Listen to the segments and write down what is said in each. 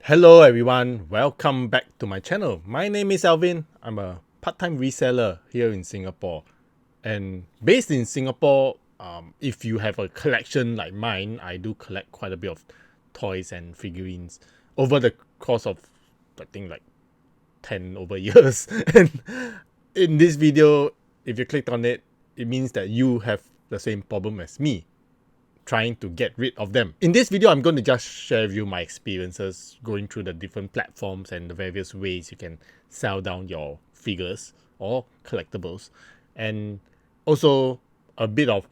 Hello everyone, welcome back to my channel. My name is Alvin. I'm a part-time reseller here in Singapore. And based in Singapore, if you have a collection like mine, I do collect quite a bit of toys and figurines over the course of, I think, like 10 over years. And in this video, if you clicked on it, it means that you have the same problem as me, trying to get rid of them. In this video, I'm going to just share with you my experiences going through the different platforms and the various ways you can sell down your figures or collectibles, and also a bit of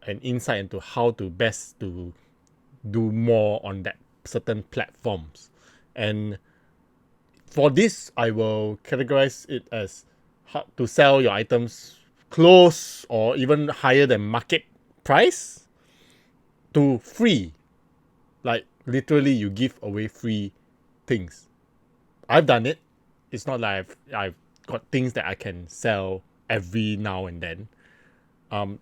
an insight into how to best to do more on that certain platforms. And for this, I will categorize it as how to sell your items close or even higher than market price to free. Like literally you give away free things. I've done it. It's not like I've got things that I can sell every now and then.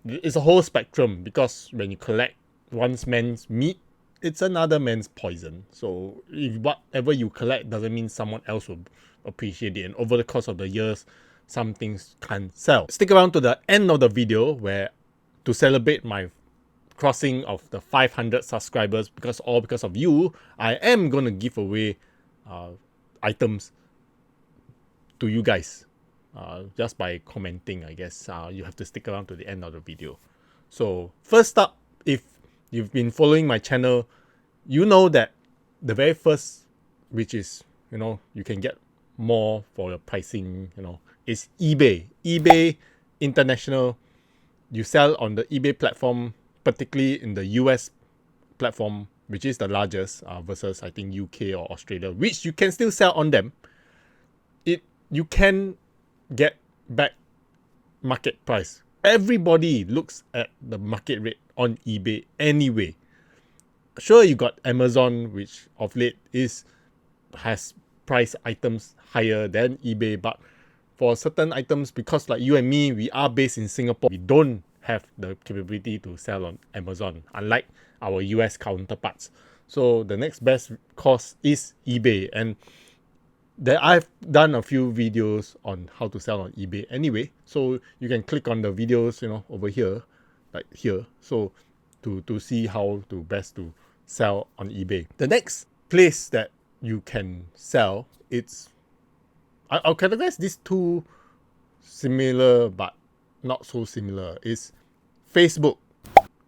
It's a whole spectrum, because when you collect one man's meat, it's another man's poison. So if whatever you collect doesn't mean someone else will appreciate it, and over the course of the years, some things can't sell. Stick around to the end of the video, where to celebrate my crossing of the 500 subscribers, because of you, I am going to give away items to you guys just by commenting. I guess you have to stick around to the end of the video. So first up, if you've been following my channel, you know that the very first, which is, you can get more for your pricing, is eBay International. You sell on the eBay platform, particularly in the US platform, which is the largest, versus I think UK or Australia, which you can still sell on them. You can get back market price. Everybody looks at the market rate on eBay anyway. Sure, you got Amazon, which of late has price items higher than eBay, but for certain items, because like you and me, we are based in Singapore, we don't have the capability to sell on Amazon, unlike our US counterparts. So the next best course is eBay, and I've done a few videos on how to sell on eBay anyway. So you can click on the videos, over here, like here. So to see how to best to sell on eBay. The next place that you can sell, I'll categorize these two similar but not so similar, is Facebook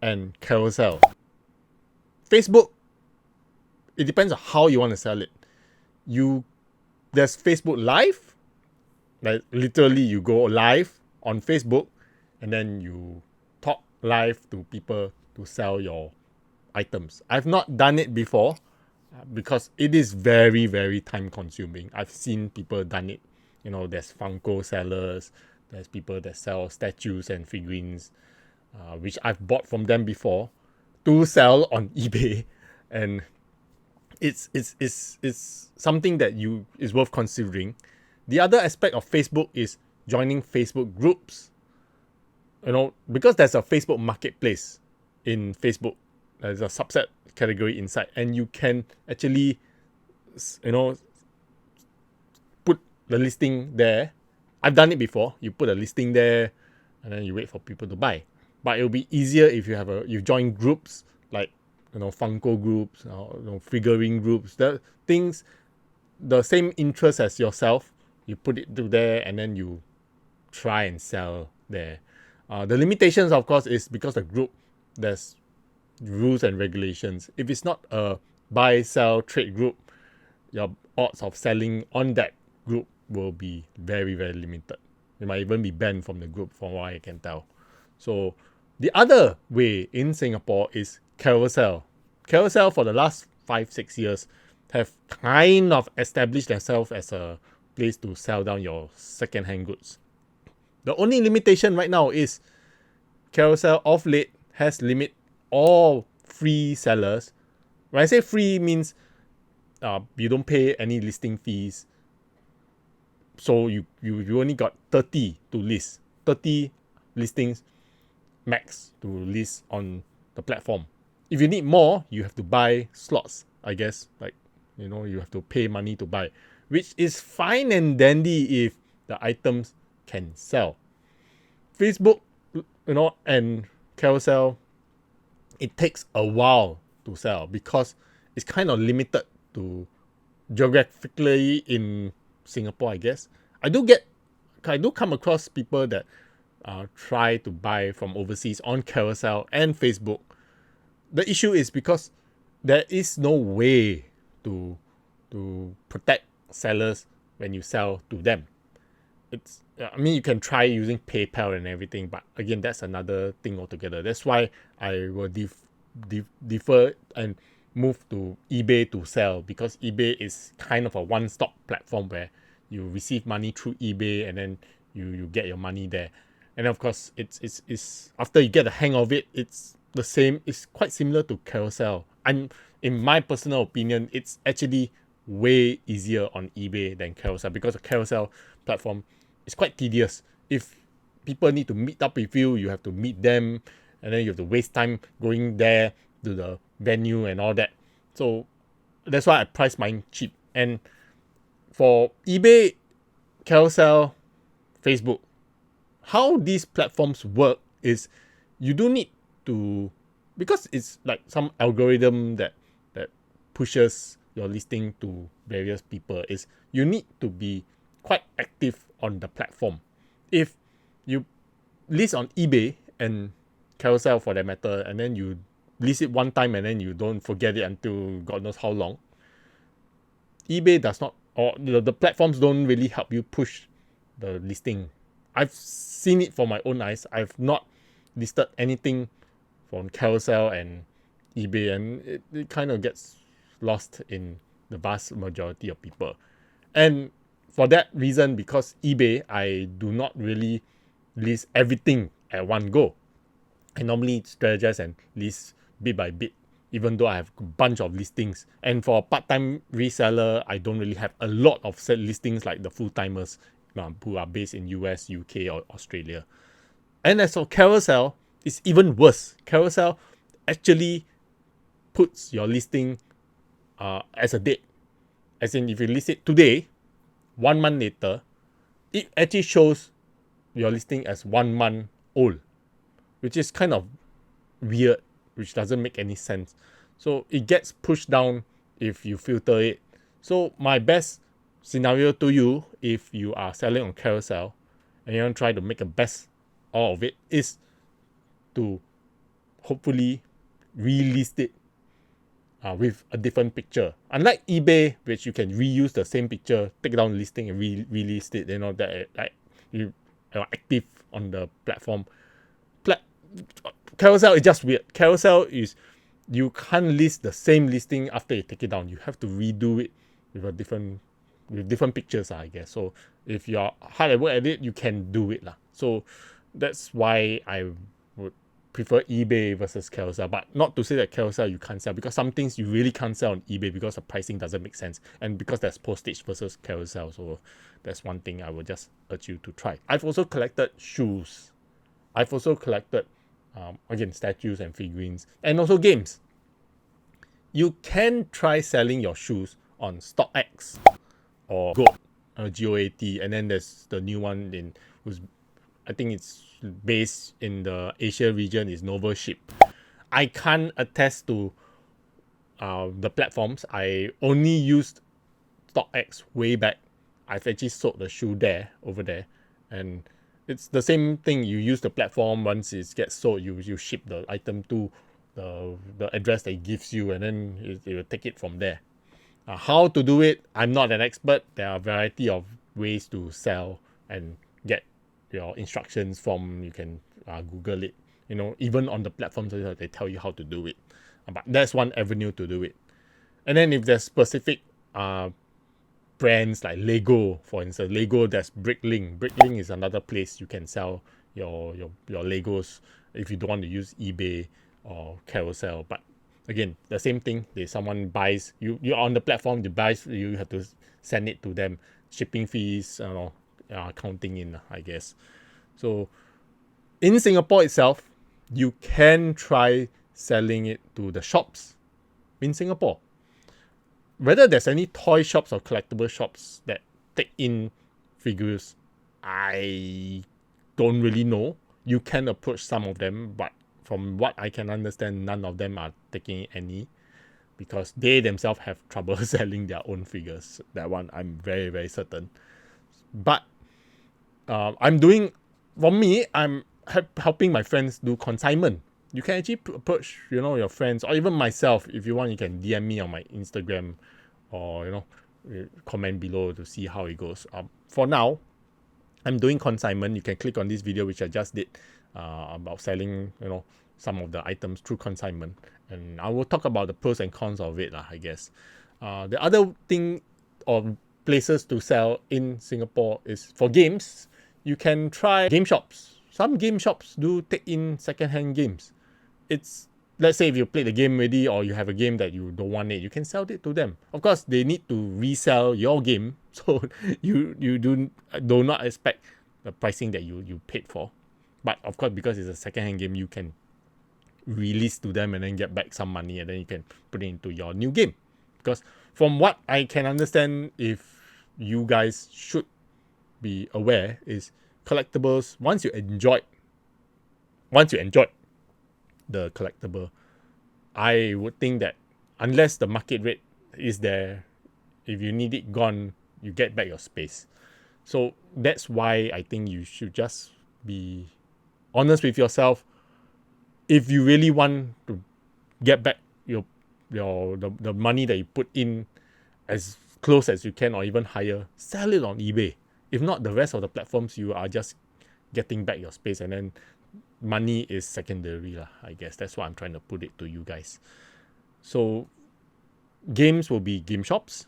and Carousel. Facebook, it depends on how you want to sell it. There's Facebook Live, like literally you go live on Facebook and then you talk live to people to sell your items. I've not done it before because it is very, very time consuming. I've seen people done it. There's Funko sellers, there's people that sell statues and figurines, which I've bought from them before, to sell on eBay, and it's something that is worth considering. The other aspect of Facebook is joining Facebook groups. Because there's a Facebook marketplace in Facebook, there's a subset category inside, and you can actually, put the listing there. I've done it before. You put a listing there, and then you wait for people to buy. But it'll be easier if you join groups like Funko groups, figurine groups. The same interest as yourself. You put it to there, and then you try and sell there. The limitations, of course, is because the group, there's rules and regulations. If it's not a buy, sell, trade group, your odds of selling on that group will be very, very limited. You might even be banned from the group, from what I can tell. So the other way in Singapore is Carousel. Carousel, for the last 5-6 years, have kind of established themselves as a place to sell down your second-hand goods. The only limitation right now is Carousel of late has limit all free sellers. When I say free, means you don't pay any listing fees. So you only got 30 to list, 30 listings max to list on the platform. If you need more, you have to buy slots, I guess, like You have to pay money to buy, which is fine and dandy if the items can sell. Facebook, and Carousel, it takes a while to sell because it's kind of limited to geographically in Singapore, I guess. I do come across people that try to buy from overseas on Carousel and Facebook. The issue is because there is no way to protect sellers when you sell to them. You can try using PayPal and everything, but again, that's another thing altogether. That's why I will defer and move to eBay to sell, because eBay is kind of a one-stop platform where you receive money through eBay and then you get your money there. And of course, it's after you get the hang of it, it's the same. It's quite similar to Carousel. And in my personal opinion, it's actually way easier on eBay than Carousel, because the Carousel platform is quite tedious. If people need to meet up with you, you have to meet them, and then you have to waste time going there to the venue and all that. So that's why I price mine cheap. And for eBay, Carousel, Facebook, how these platforms work is you do need to, because it's like some algorithm that pushes your listing to various people, is you need to be quite active on the platform. If you list on eBay and Carousel for that matter, and then you list it one time and then you don't forget it until God knows how long, eBay does not, or the platforms don't really help you push the listing. I've seen it for my own eyes. I've not listed anything from Carousel and eBay, and it kind of gets lost in the vast majority of people. And for that reason, because eBay, I do not really list everything at one go. I normally strategize and list bit by bit, even though I have a bunch of listings. And for a part-time reseller, I don't really have a lot of set listings like the full-timers who are based in US, UK, or Australia. And as for Carousel, it's even worse. Carousel actually puts your listing as a date. As in, if you list it today, 1 month later, it actually shows your listing as 1 month old, which is kind of weird, which doesn't make any sense. So it gets pushed down if you filter it. So my best scenario to you, if you are selling on Carousel and you want to try to make a best all of it, is to hopefully relist it with a different picture. Unlike eBay, which you can reuse the same picture, take down listing and relist it, that like you are active on the platform. Carousel is just weird. Carousel is, you can't list the same listing after you take it down. You have to redo it with different pictures, I guess. So if you're hard at work at it, you can do it. So that's why I would prefer eBay versus Carousel. But not to say that Carousel you can't sell, because some things you really can't sell on eBay because the pricing doesn't make sense, and because there's postage versus Carousel. So that's one thing I would just urge you to try. I've also collected shoes. I've also collected again, statues and figurines, and also games. You can try selling your shoes on StockX or GOAT, GOAT, and then there's the new one who's, I think it's based in the Asia region, is Novoship. I can't attest to the platforms. I only used StockX way back. I've actually sold the shoe over there, and it's the same thing. You use the platform. Once it gets sold, you ship the item to the address that it gives you, and then it will take it from there. How to do it, I'm not an expert. There are a variety of ways to sell and get your instructions from. You can Google it. Even on the platforms, they tell you how to do it. But that's one avenue to do it. And then if there's specific brands like Lego, for instance, there's Bricklink. Bricklink is another place you can sell your Legos if you don't want to use eBay or Carousel. But again, the same thing. Someone buys, you're on the platform, they buy, you have to send it to them. Shipping fees, counting in, I guess. So in Singapore itself, you can try selling it to the shops in Singapore. whether there's any toy shops or collectible shops that take in figures, I don't really know. You can approach some of them, but from what I can understand, none of them are taking any because they themselves have trouble selling their own figures. That one I'm very, very certain. But I'm doing, for me, I'm helping my friends do consignment. You can actually approach, your friends or even myself. If you want, you can DM me on my Instagram or, comment below to see how it goes. For now, I'm doing consignment. You can click on this video, which I just did, about selling, some of the items through consignment. And I will talk about the pros and cons of it, I guess. The other thing or places to sell in Singapore is for games. You can try game shops. Some game shops do take in second-hand games. It's, let's say if you play the game already or you have a game that you don't want it, you can sell it to them. Of course, they need to resell your game, so you do not expect the pricing that you paid for. But of course, because it's a second-hand game, you can release to them and then get back some money, and then you can put it into your new game. Because from what I can understand, if you guys should be aware, is collectibles, once you enjoy the collectible, I would think that unless the market rate is there, if you need it gone, you get back your space. So that's why I think you should just be honest with yourself. If you really want to get back the money that you put in as close as you can or even higher, sell it on eBay. If not, the rest of the platforms, you are just getting back your space, and then money is secondary, I guess. That's what I'm trying to put it to you guys. So games will be game shops.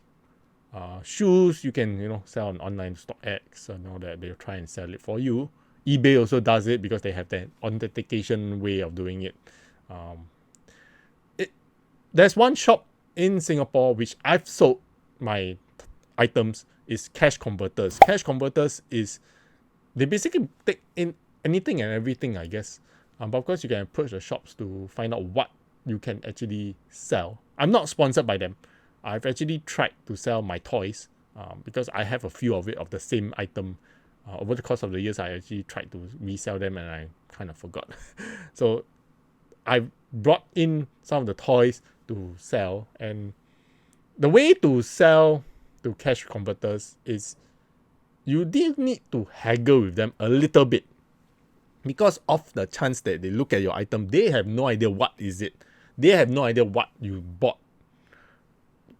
Shoes, you can sell on online StockX and all that. They'll try and sell it for you. eBay also does it because they have that authentication way of doing it. There's one shop in Singapore which I've sold my items, is cash converters. Cash converters is, they basically take in anything and everything, I guess. But of course, you can approach the shops to find out what you can actually sell. I'm not sponsored by them. I've actually tried to sell my toys because I have a few of it, of the same item. Over the course of the years, I actually tried to resell them and I kind of forgot. So I brought in some of the toys to sell, and the way to sell to cash converters is you did need to haggle with them a little bit, because of the chance that they look at your item, they have no idea what is it. They have no idea what you bought.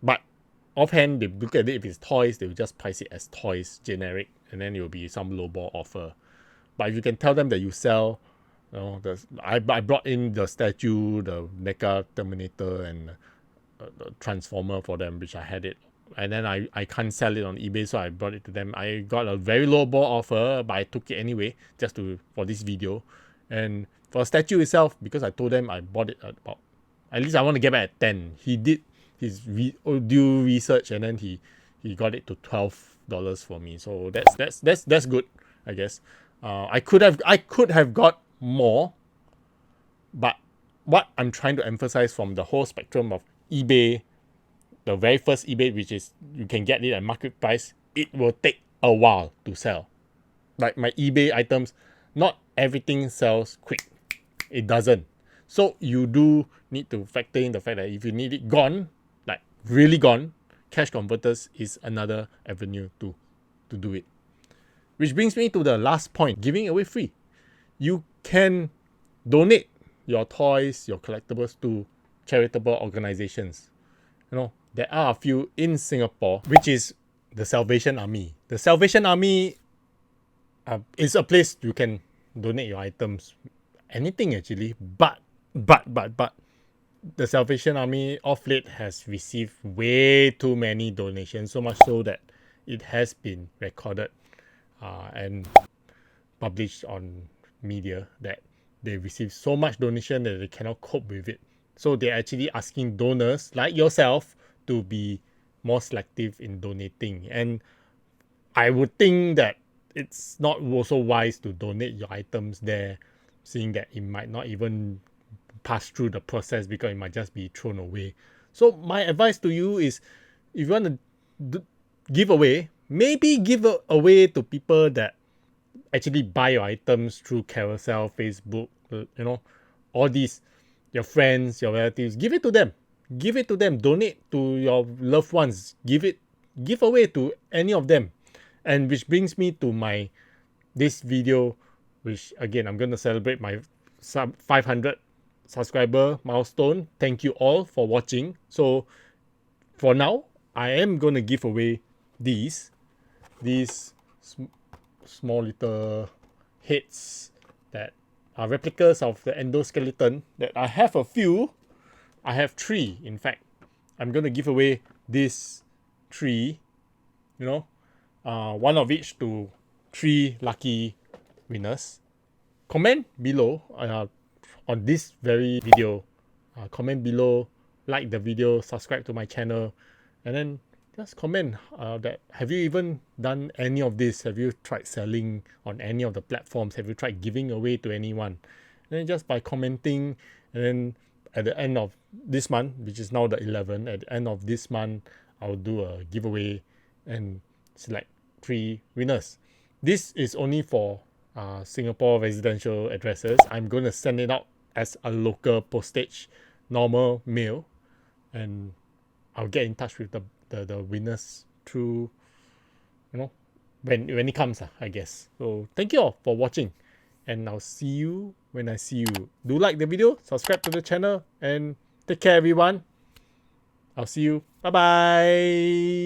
But offhand, they look at it, if it's toys, they will just price it as toys, generic, and then it will be some lowball offer. But if you can tell them that you sell, I brought in the statue, the NECA Terminator, and the Transformer for them, which I had it. And then I can't sell it on eBay, so I brought it to them. I got a very low ball offer, but I took it anyway, just for this video. And for the statue itself, because I told them I bought it at about, at least I want to get back at 10. He did his due research, and then he got it to $12 for me. So that's good, I guess. I could have got more, but what I'm trying to emphasize from the whole spectrum of eBay, the very first eBay, which is you can get it at market price, it will take a while to sell. Like my eBay items, not everything sells quick. It doesn't. So you do need to factor in the fact that if you need it gone, like really gone, cash converters is another avenue to do it. Which brings me to the last point, giving away free. You can donate your toys, your collectibles to charitable organizations. There are a few in Singapore, which is the Salvation Army. The Salvation Army is a place you can donate your items, anything actually, but the Salvation Army of late has received way too many donations, so much so that it has been recorded and published on media that they receive so much donation that they cannot cope with it. So they're actually asking donors like yourself to be more selective in donating. And I would think that it's not also wise to donate your items there, seeing that it might not even pass through the process because it might just be thrown away. So my advice to you is if you want to give away, maybe give away to people that actually buy your items through Carousel, Facebook, all these, your friends, your relatives. Give it to them. Give it to them. Donate to your loved ones. Give away to any of them. And which brings me to this video, which again, I'm going to celebrate my 500 subscriber milestone. Thank you all for watching. So for now, I am going to give away these small little heads that are replicas of the endoskeleton. That I have a few. I have 3, in fact. I'm going to give away these 3, one of each to 3 lucky winners. Comment below on this very video. Comment below, like the video, subscribe to my channel, and then just comment that have you even done any of this? Have you tried selling on any of the platforms? Have you tried giving away to anyone? And then just by commenting, and then at the end of this month, which is now the 11th, at the end of this month, I'll do a giveaway and select 3 winners. This is only for Singapore residential addresses. I'm going to send it out as a local postage, normal mail, and I'll get in touch with the winners through, when it comes, I guess. So thank you all for watching, and I'll see you when I see you. Do like the video, subscribe to the channel, and take care, everyone. I'll see you. Bye bye.